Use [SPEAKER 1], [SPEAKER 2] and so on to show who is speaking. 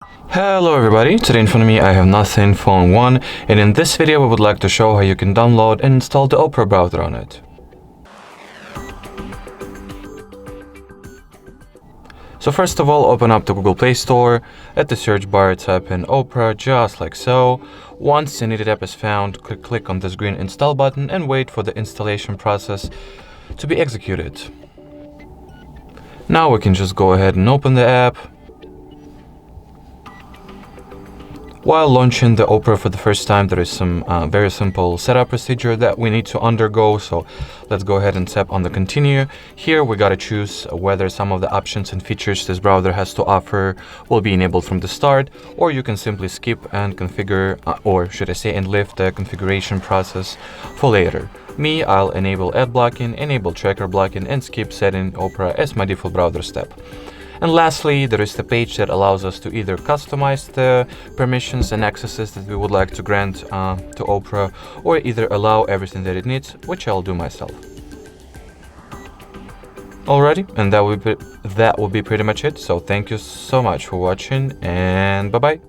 [SPEAKER 1] Hello everybody, today in front of me I have Nothing Phone 1, and in this video we would like to show how you can download and install the Opera browser on it. So first of all, open up the Google Play Store. At the search bar type in Opera, just like so. Once the needed app is found, click on this green install button and wait for the installation process to be executed. Now we can just go ahead and open the app. While launching the Opera for the first time, there is some very simple setup procedure that we need to undergo, so let's go ahead and tap on the continue. Here we gotta choose whether some of the options and features this browser has to offer will be enabled from the start, or you can simply skip and configure, or should I say, and leave the configuration process for later. Me, I'll enable ad blocking, enable tracker blocking, and skip setting Opera as my default browser step. And lastly, there is the page that allows us to either customize the permissions and accesses that we would like to grant to Opera, or either allow everything that it needs, which I'll do myself. Alrighty, and that will be pretty much it. So thank you so much for watching, and bye-bye.